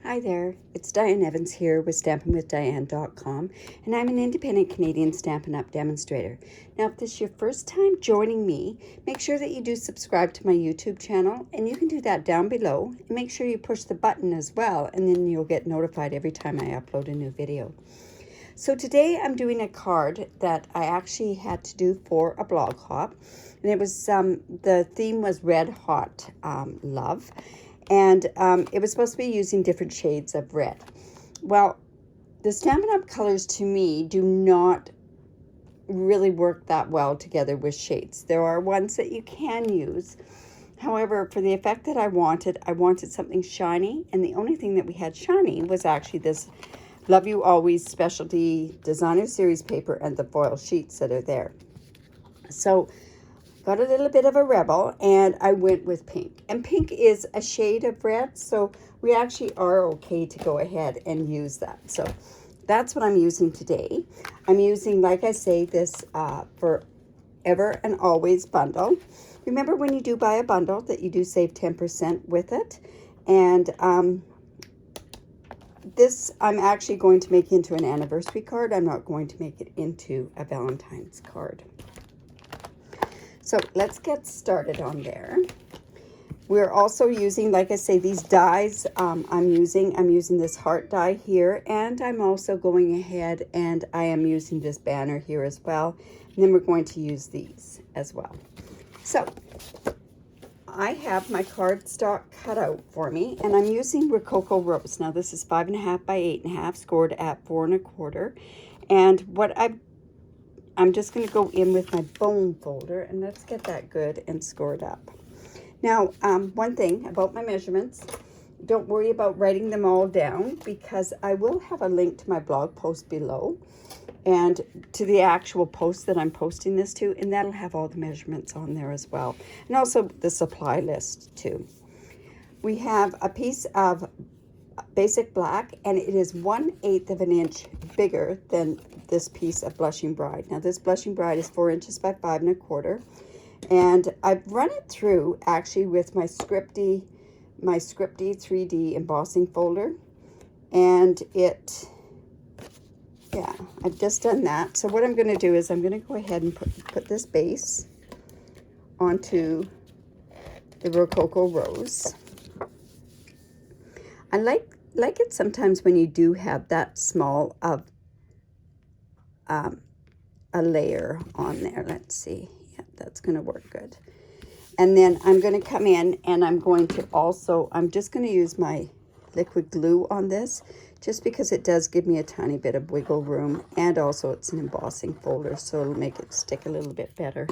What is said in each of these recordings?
Hi there, it's Diane Evans here with StampinWithDiane.com, and I'm an independent Canadian Stampin' Up demonstrator. Now, if this is your first time joining me, make sure that you do subscribe to my YouTube channel, and you can do that down below, and make sure you push the button as well, and then you'll get notified every time I upload a new video. So today I'm doing a card that I actually had to do for a blog hop, and it was, the theme was Red Hot Love. And it was supposed to be using different shades of red. Well, the Stampin' Up colors to me do not really work that well together with shades. There are ones that you can use. However, for the effect that I wanted something shiny. And the only thing that we had shiny was actually this Love You Always Specialty Designer Series paper and the foil sheets that are there. So got a little bit of a rebel, and I went with pink. And pink is a shade of red, so we actually are okay to go ahead and use that. So that's what I'm using today. I'm using, like I say, this Forever and Always bundle. Remember, when you do buy a bundle, that you do save 10% with it. And this I'm actually going to make into an anniversary card. I'm not going to make it into a Valentine's card. So let's get started on there. We're also using, like I say, these dies. I'm using this heart die here, and I'm also going ahead and I am using this banner here as well. And then we're going to use these as well. So I have my cardstock cut out for me, and I'm using Rococo Rose. Now this is 5.5 by 8.5, scored at 4 1/4. And what I'm just going to go in with my bone folder, and let's get that good and scored up. Now, one thing about my measurements, don't worry about writing them all down, because I will have a link to my blog post below and to the actual post that I'm posting this to, and that'll have all the measurements on there as well, and also the supply list too. We have a piece of basic black, and it is 1/8 of an inch bigger than this piece of Blushing Bride. Now this Blushing Bride is 4 inches by 5 1/4, and I've run it through actually with my Scripty 3D embossing folder, and I've just done that. So what I'm going to do is I'm going to go ahead and put this base onto the Rococo Rose. I like it sometimes when you do have that small of a layer on there. Let's see. Yeah, that's going to work good. And then I'm going to come in, and I'm just going to use my liquid glue on this, just because it does give me a tiny bit of wiggle room, and also it's an embossing folder, so it'll make it stick a little bit better.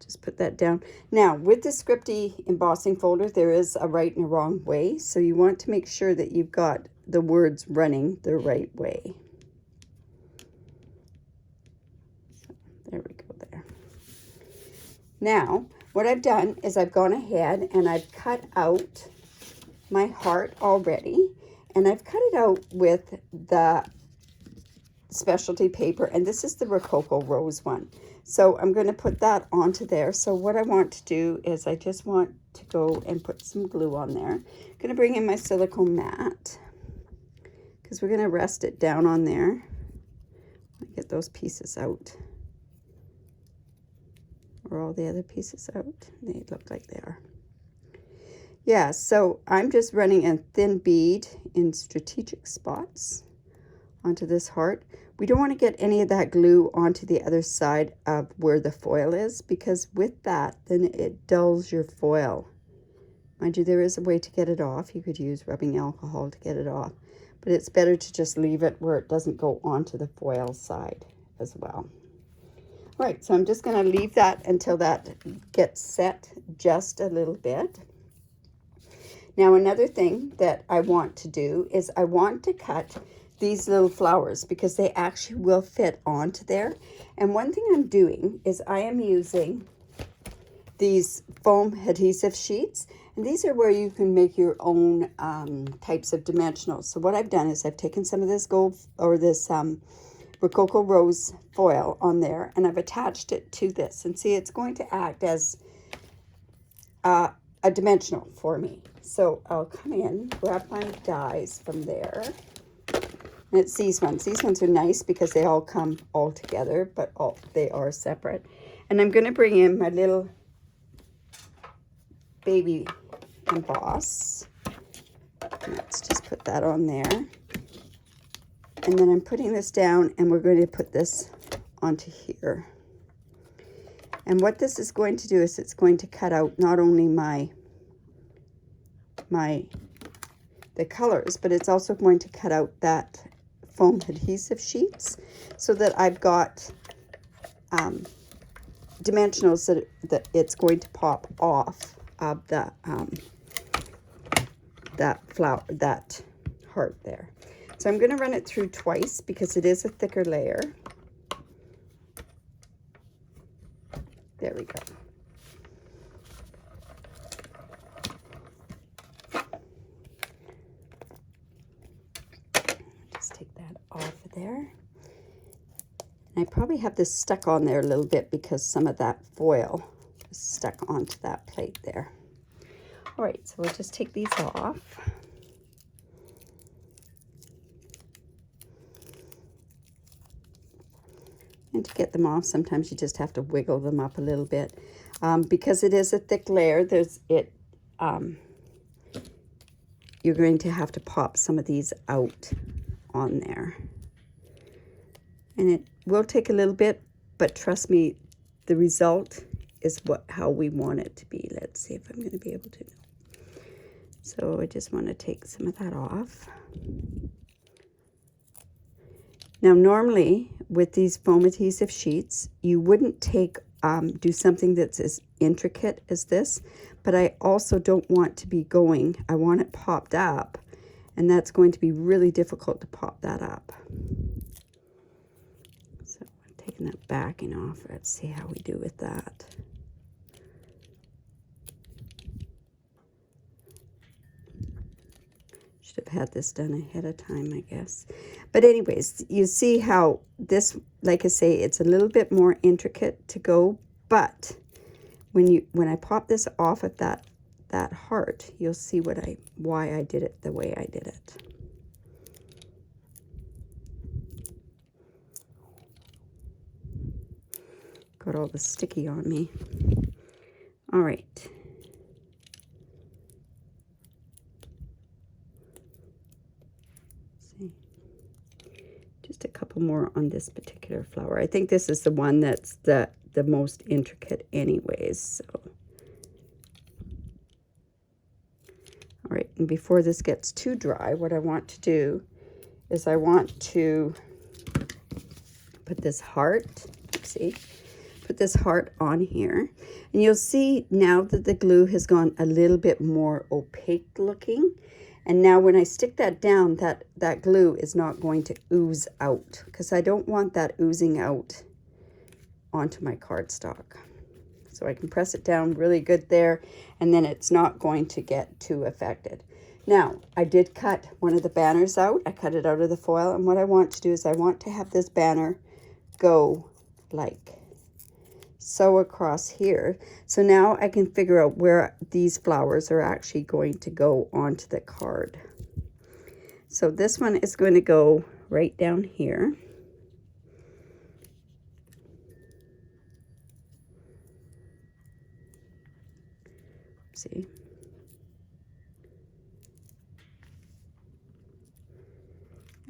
Just put that down. Now, with the Scripty embossing folder, there is a right and a wrong way, so you want to make sure that you've got the words running the right way. So, there we go there. Now, what I've done is I've gone ahead and I've cut out my heart already, and I've cut it out with the specialty paper, and this is the Rococo Rose one. So I'm going to put that onto there. So what I want to do is I just want to go and put some glue on there. I'm going to bring in my silicone mat, because we're going to rest it down on there. Get those pieces out. Are all the other pieces out? They look like they are. Yeah, so I'm just running a thin bead in strategic spots onto this heart. We don't want to get any of that glue onto the other side of where the foil is, because with that, then it dulls your foil. Mind you, there is a way to get it off. You could use rubbing alcohol to get it off, but it's better to just leave it where it doesn't go onto the foil side as well. All right, so I'm just going to leave that until that gets set just a little bit. Now, another thing that I want to do is I want to cut these little flowers, because they actually will fit onto there. And one thing I'm doing is I am using these foam adhesive sheets, and these are where you can make your own types of dimensionals. So what I've done is I've taken some of this gold, or this Rococo Rose foil on there, and I've attached it to this, and see, it's going to act as a dimensional for me. So I'll come in, grab my dies from there. And it's these ones. These ones are nice because they all come all together, but they are separate. And I'm going to bring in my little baby emboss. Let's just put that on there. And then I'm putting this down, and we're going to put this onto here. And what this is going to do is it's going to cut out not only the colors, but it's also going to cut out that foam adhesive sheets so that I've got dimensionals that it's going to pop off of the that heart there. So I'm going to run it through twice because it is a thicker layer. There we go. Just take that off of there. And I probably have this stuck on there a little bit because some of that foil is stuck onto that plate there. All right, so we'll just take these off. And to get them off, sometimes you just have to wiggle them up a little bit. Because it is a thick layer, you're going to have to pop some of these out on there. And it will take a little bit, but trust me, the result is how we want it to be. Let's see if I'm going to be able to. So I just want to take some of that off. Now, normally with these foam adhesive sheets, you wouldn't do something that's as intricate as this, but I also don't want to be I want it popped up, and that's going to be really difficult to pop that up. So I'm taking that backing off. Let's see how we do with that. Should have had this done ahead of time, I guess. But anyways, you see how this, like I say, it's a little bit more intricate to go, but when I pop this off of that heart, you'll see why I did it the way I did it. Got all the sticky on me. All right. Just a couple more on this particular flower. I think this is the one that's the most intricate anyways. So, all right, and before this gets too dry, what I want to do is I want to put this heart, put this heart on here. And you'll see now that the glue has gone a little bit more opaque looking. And now when I stick that down, that glue is not going to ooze out, because I don't want that oozing out onto my cardstock. So I can press it down really good there, and then it's not going to get too affected. Now, I did cut one of the banners out. I cut it out of the foil, and what I want to do is I want to have this banner go like so across here. So now I can figure out where these flowers are actually going to go onto the card. So this one is going to go right down here. See?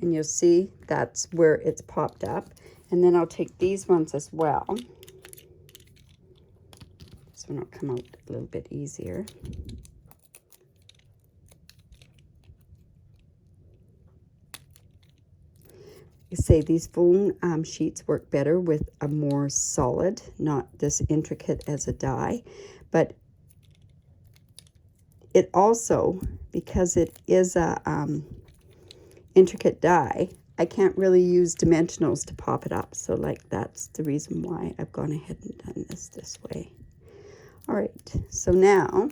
And you'll see that's where it's popped up. And then I'll take these ones as well. This one will come out a little bit easier. You say these foam sheets work better with a more solid, not this intricate as a die, but it also, because it is a intricate die, I can't really use dimensionals to pop it up. So like that's the reason why I've gone ahead and done this way. All right, so now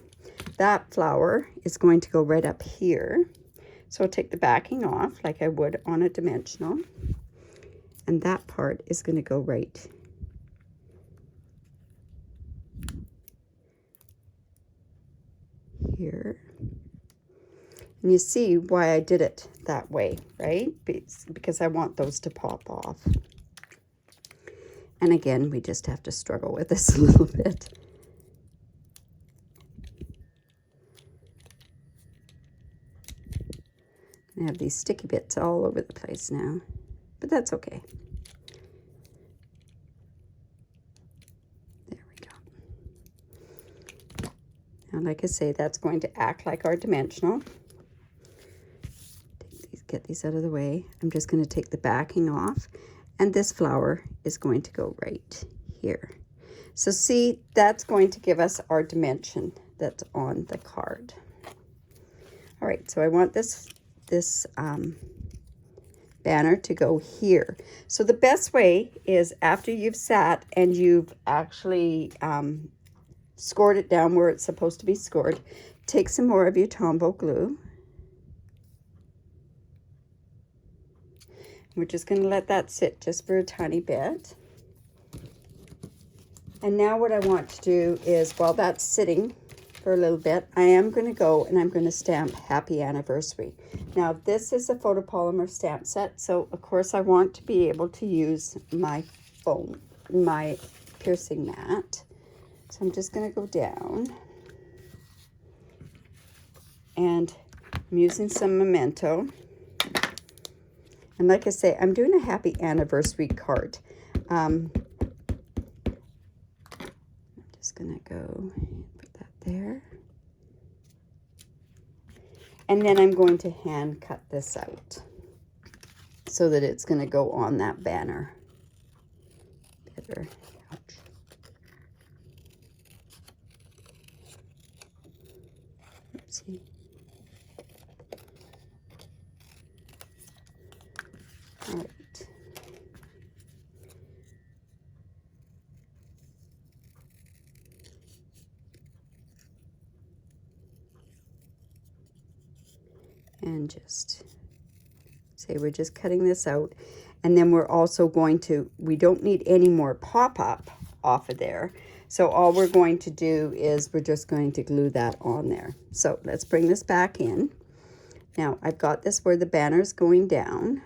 that flower is going to go right up here. So I'll take the backing off like I would on a dimensional. And that part is going to go right here. And you see why I did it that way, right? Because I want those to pop off. And again, we just have to struggle with this a little bit. I have these sticky bits all over the place now, but that's okay. There we go. Now, like I say, that's going to act like our dimensional. Get these out of the way. I'm just going to take the backing off, and this flower is going to go right here. So see, that's going to give us our dimension that's on the card. All right, so I want this banner to go here. So the best way is after you've sat and you've actually scored it down where it's supposed to be scored, take some more of your Tombow glue. We're just going to let that sit just for a tiny bit. And now what I want to do is, while that's sitting for a little bit, I am going to go and I'm going to stamp Happy Anniversary. Now this is a photopolymer stamp set, so of course I want to be able to use my foam, my piercing mat. So I'm just going to go down, and I'm using some Memento. And like I say, I'm doing a Happy Anniversary card. I'm just going to go put that there. And then I'm going to hand cut this out so that it's going to go on that banner. Better. Ouch. Oopsie. All right. And just say we're just cutting this out, and then we're also going to, we don't need any more pop-up off of there, so all we're going to do is we're just going to glue that on there. So let's bring this back in. Now I've got this where the banner is going down.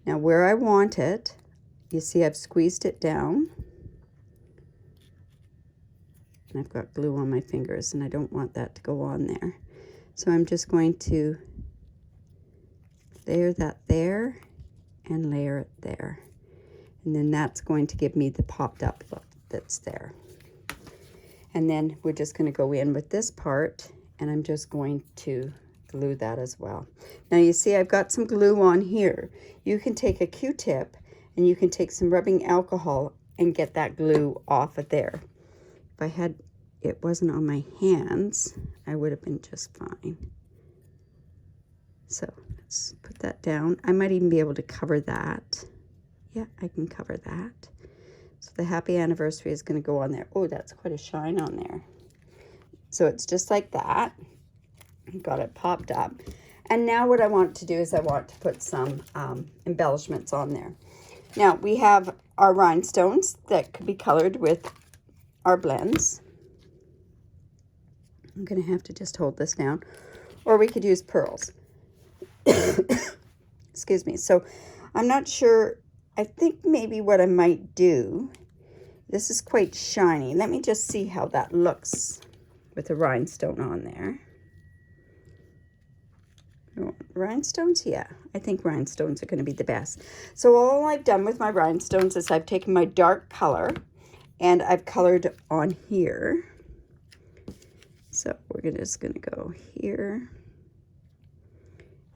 Now where I want it, you see I've squeezed it down, and I've got glue on my fingers, and I don't want that to go on there. So I'm just going to layer that there and layer it there. And then that's going to give me the popped up look that's there. And then we're just going to go in with this part, and I'm just going to glue that as well. Now you see I've got some glue on here. You can take a Q-tip and you can take some rubbing alcohol and get that glue off of there. If I had, it wasn't on my hands, I would have been just fine. So let's put that down. I might even be able to cover that. Yeah, I can cover that. So the Happy Anniversary is going to go on there. Oh, that's quite a shine on there. So it's just like that. Got it popped up. And now what I want to do is I want to put some embellishments on there. Now we have our rhinestones that could be colored with our blends. I'm going to have to just hold this down, or we could use pearls. Excuse me. So I'm not sure. I think maybe what I might do, this is quite shiny. Let me just see how that looks with a rhinestone on there. Rhinestones? Yeah, I think rhinestones are going to be the best. So all I've done with my rhinestones is I've taken my dark color and I've colored on here. So we're just going to go here,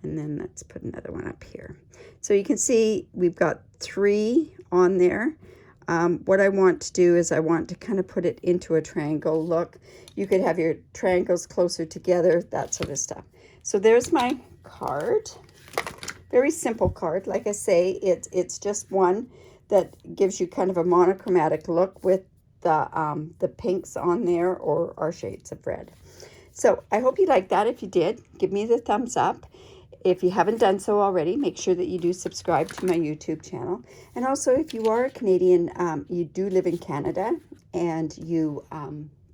and then let's put another one up here. So you can see we've got 3 on there. What I want to do is I want to kind of put it into a triangle look. You could have your triangles closer together, that sort of stuff. So there's my card. Very simple card. Like I say, it's just one that gives you kind of a monochromatic look with the pinks on there, or our shades of red. So I hope you liked that. If you did, give me the thumbs up. If you haven't done so already, make sure that you do subscribe to my YouTube channel. And also, if you are a Canadian, you do live in Canada, and you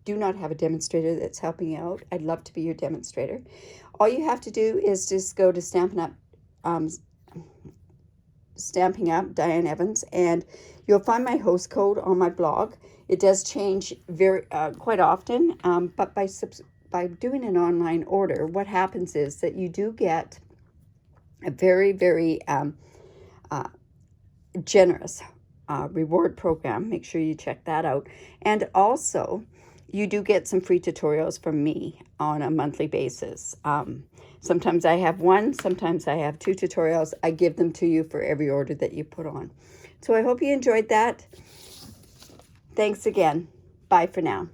do not have a demonstrator that's helping you out, I'd love to be your demonstrator. All you have to do is just go to Stampin' Up, Stamping Up, Diane Evans, and you'll find my host code on my blog. It does change quite often, but by doing an online order, what happens is that you do get a very, very generous reward program. Make sure you check that out. And also, you do get some free tutorials from me on a monthly basis. Sometimes I have one, sometimes I have 2 tutorials. I give them to you for every order that you put on. So I hope you enjoyed that. Thanks again. Bye for now.